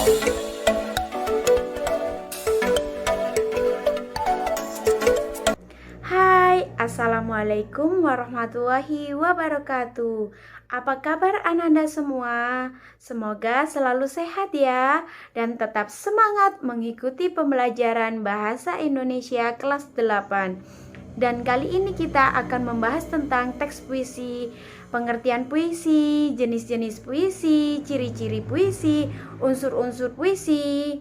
Hai, Assalamualaikum warahmatullahi wabarakatuh. Apa kabar Ananda semua? Semoga selalu sehat ya dan tetap semangat mengikuti pembelajaran Bahasa Indonesia kelas 8. Dan kali ini kita akan membahas tentang teks puisi, pengertian puisi, jenis-jenis puisi, ciri-ciri puisi, unsur-unsur puisi.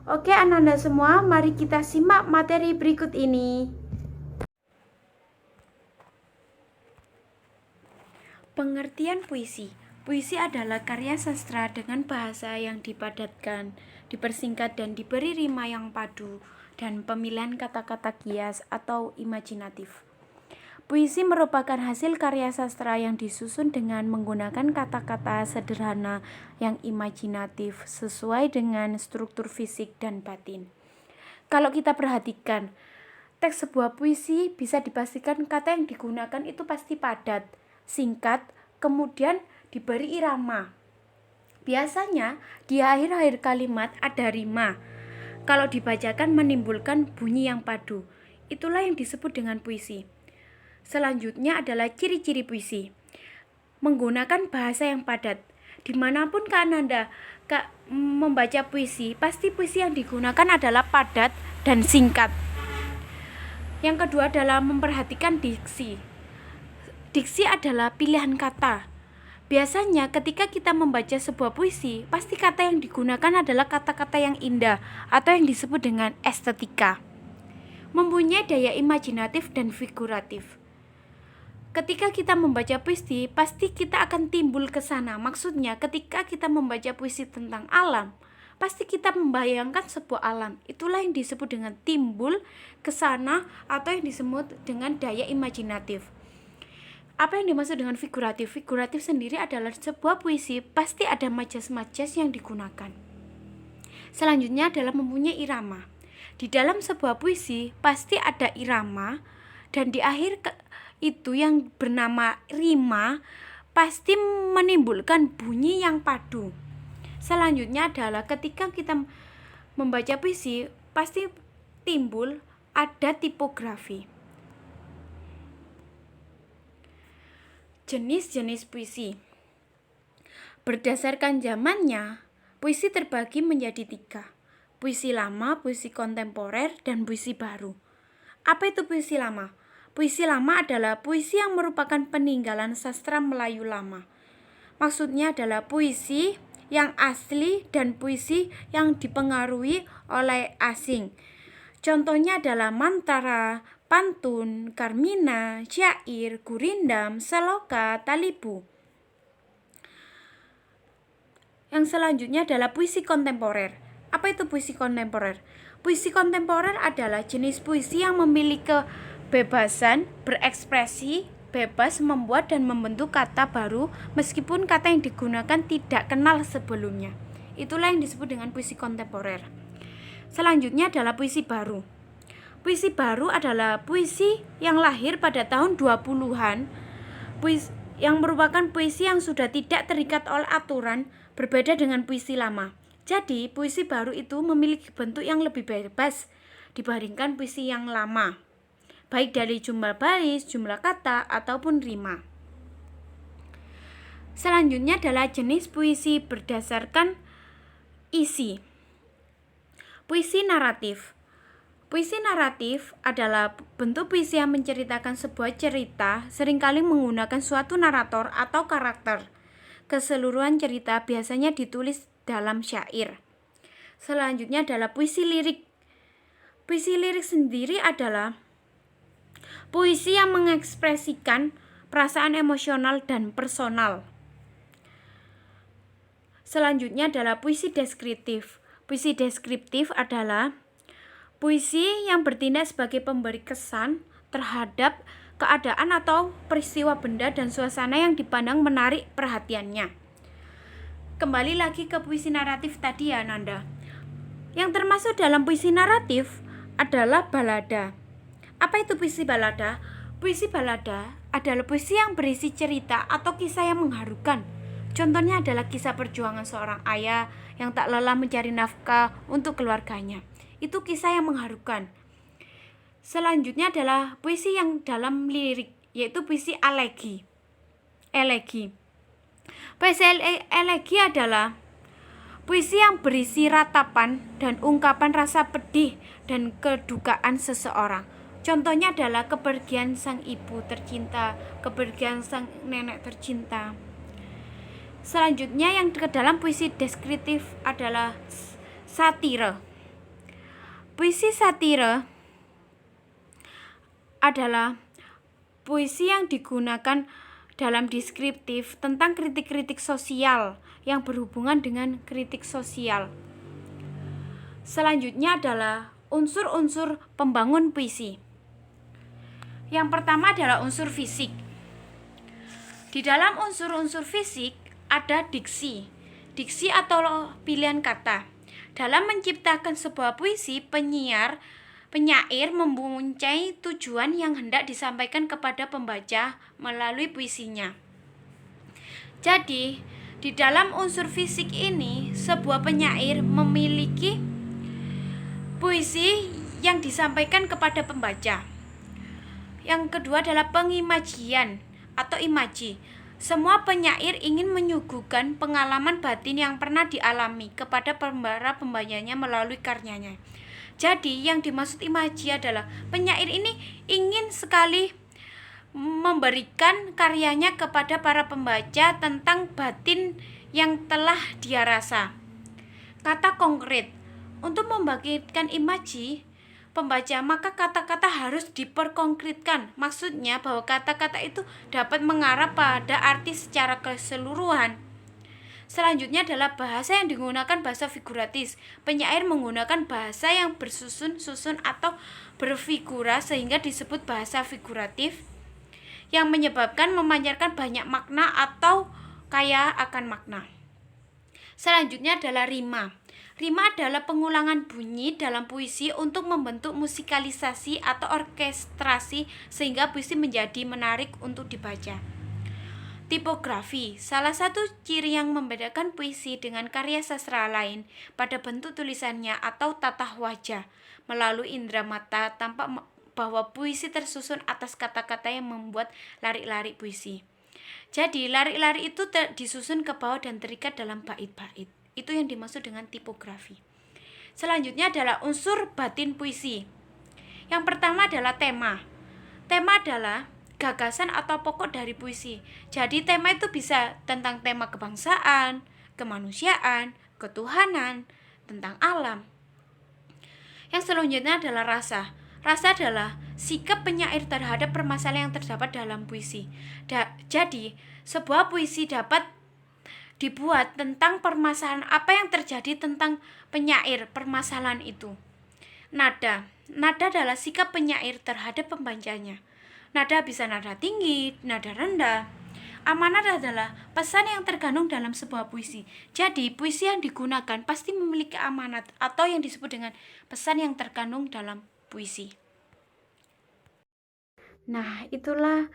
Oke Ananda semua, mari kita simak materi berikut ini. Pengertian puisi. Puisi adalah karya sastra dengan bahasa yang dipadatkan, dipersingkat dan diberi rima yang padu, dan pemilihan kata-kata kias atau imajinatif. Puisi merupakan hasil karya sastra yang disusun dengan menggunakan kata-kata sederhana yang imajinatif sesuai dengan struktur fisik dan batin. Kalau kita perhatikan, teks sebuah puisi bisa dipastikan kata yang digunakan itu pasti padat, singkat, kemudian diberi irama. Biasanya di akhir-akhir kalimat ada rima. Kalau dibacakan menimbulkan bunyi yang padu. Itulah yang disebut dengan puisi. Selanjutnya adalah ciri-ciri puisi. Menggunakan bahasa yang padat. Dimanapun Ananda membaca puisi, pasti puisi yang digunakan adalah padat dan singkat. Yang kedua adalah memperhatikan diksi. Diksi adalah pilihan kata. Biasanya ketika kita membaca sebuah puisi, pasti kata yang digunakan adalah kata-kata yang indah atau yang disebut dengan estetika. Mempunyai daya imajinatif dan figuratif. Ketika kita membaca puisi, pasti kita akan timbul ke sana. Maksudnya ketika kita membaca puisi tentang alam, pasti kita membayangkan sebuah alam. Itulah yang disebut dengan timbul ke sana atau yang disebut dengan daya imajinatif. Apa yang dimaksud dengan figuratif? Figuratif sendiri adalah sebuah puisi pasti ada majas-majas yang digunakan. Selanjutnya adalah mempunyai irama. Di dalam sebuah puisi pasti ada irama dan di akhir itu yang bernama rima pasti menimbulkan bunyi yang padu. Selanjutnya adalah ketika kita membaca puisi pasti timbul ada tipografi. Jenis-jenis puisi. Berdasarkan zamannya, puisi terbagi menjadi 3. Puisi lama, puisi kontemporer, dan puisi baru. Apa itu puisi lama? Puisi lama adalah puisi yang merupakan peninggalan sastra Melayu lama. Maksudnya adalah puisi yang asli dan puisi yang dipengaruhi oleh asing. Contohnya adalah Mantara, pantun, karmina, syair, gurindam, seloka, talibu. Yang selanjutnya adalah puisi kontemporer. Apa itu puisi kontemporer? Puisi kontemporer adalah jenis puisi yang memiliki kebebasan berekspresi, bebas membuat dan membentuk kata baru meskipun kata yang digunakan tidak kenal sebelumnya. Itulah yang disebut dengan puisi kontemporer. Selanjutnya adalah puisi baru. Puisi baru adalah puisi yang lahir pada tahun 20-an, yang merupakan puisi yang sudah tidak terikat oleh aturan, berbeda dengan puisi lama. Jadi, puisi baru itu memiliki bentuk yang lebih bebas dibandingkan puisi yang lama, baik dari jumlah baris, jumlah kata, ataupun rima. Selanjutnya adalah jenis puisi berdasarkan isi. Puisi naratif. Puisi naratif adalah bentuk puisi yang menceritakan sebuah cerita, seringkali menggunakan suatu narator atau karakter. Keseluruhan cerita biasanya ditulis dalam syair. Selanjutnya adalah puisi lirik. Puisi lirik sendiri adalah puisi yang mengekspresikan perasaan emosional dan personal. Selanjutnya adalah puisi deskriptif. Puisi deskriptif adalah puisi yang bertindak sebagai pemberi kesan terhadap keadaan atau peristiwa benda dan suasana yang dipandang menarik perhatiannya. Kembali lagi ke puisi naratif tadi ya Nanda. Yang termasuk dalam puisi naratif adalah balada. Apa itu puisi balada? Puisi balada adalah puisi yang berisi cerita atau kisah yang mengharukan. Contohnya adalah kisah perjuangan seorang ayah yang tak lelah mencari nafkah untuk keluarganya. Itu kisah yang mengharukan. Selanjutnya adalah puisi yang dalam lirik, yaitu puisi elegi. Puisi elegi adalah puisi yang berisi ratapan dan ungkapan rasa pedih dan kedukaan seseorang. Contohnya adalah kepergian sang ibu tercinta, kepergian sang nenek tercinta. Selanjutnya yang ke dalam puisi deskriptif adalah satire. Puisi satire adalah puisi yang digunakan dalam deskriptif tentang kritik-kritik sosial yang berhubungan dengan kritik sosial. Selanjutnya adalah unsur-unsur pembangun puisi. Yang pertama adalah unsur fisik. Di dalam unsur-unsur fisik ada diksi. Diksi atau pilihan kata. Dalam menciptakan sebuah puisi, penyair mempunyai tujuan yang hendak disampaikan kepada pembaca melalui puisinya. Jadi, di dalam unsur fisik ini, sebuah penyair memiliki puisi yang disampaikan kepada pembaca. Yang kedua adalah pengimajian atau imaji. Semua penyair ingin menyuguhkan pengalaman batin yang pernah dialami kepada para pembacanya melalui karyanya. Jadi yang dimaksud imaji adalah penyair ini ingin sekali memberikan karyanya kepada para pembaca tentang batin yang telah dia rasa. Kata konkret. Untuk membangkitkan imaji pembaca, maka kata-kata harus diperkonkretkan. Maksudnya bahwa kata-kata itu dapat mengarah pada arti secara keseluruhan. Selanjutnya adalah bahasa yang digunakan bahasa figuratif. Penyair menggunakan bahasa yang bersusun-susun atau berfigura sehingga disebut bahasa figuratif, yang menyebabkan memancarkan banyak makna atau kaya akan makna. Selanjutnya adalah rima. Rima adalah pengulangan bunyi dalam puisi untuk membentuk musikalisasi atau orkestrasi sehingga puisi menjadi menarik untuk dibaca. Tipografi, salah satu ciri yang membedakan puisi dengan karya sastra lain pada bentuk tulisannya atau tata wajah. Melalui indera mata tampak bahwa puisi tersusun atas kata-kata yang membuat larik-larik puisi. Jadi larik-larik itu disusun ke bawah dan terikat dalam bait-bait. Itu yang dimaksud dengan tipografi. Selanjutnya adalah unsur batin puisi. Yang pertama adalah tema. Tema adalah gagasan atau pokok dari puisi. Jadi tema itu bisa tentang tema kebangsaan, kemanusiaan, ketuhanan, tentang alam. Yang selanjutnya adalah rasa. Rasa adalah sikap penyair terhadap permasalahan yang terdapat dalam puisi. Jadi, sebuah puisi dapat dibuat tentang permasalahan apa yang terjadi tentang penyair permasalahan itu. Nada adalah sikap penyair terhadap pembacanya. Nada bisa nada tinggi, nada rendah. Amanat adalah pesan yang terkandung dalam sebuah puisi. Jadi puisi yang digunakan pasti memiliki amanat atau yang disebut dengan pesan yang terkandung dalam puisi. Nah, itulah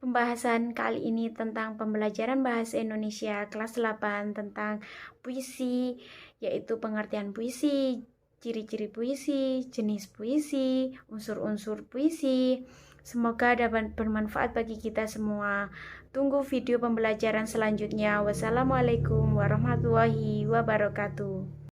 pembahasan kali ini tentang pembelajaran bahasa Indonesia kelas 8 tentang puisi, yaitu pengertian puisi, ciri-ciri puisi, jenis puisi, unsur-unsur puisi. Semoga dapat bermanfaat bagi kita semua. Tunggu video pembelajaran selanjutnya. Wassalamualaikum warahmatullahi wabarakatuh.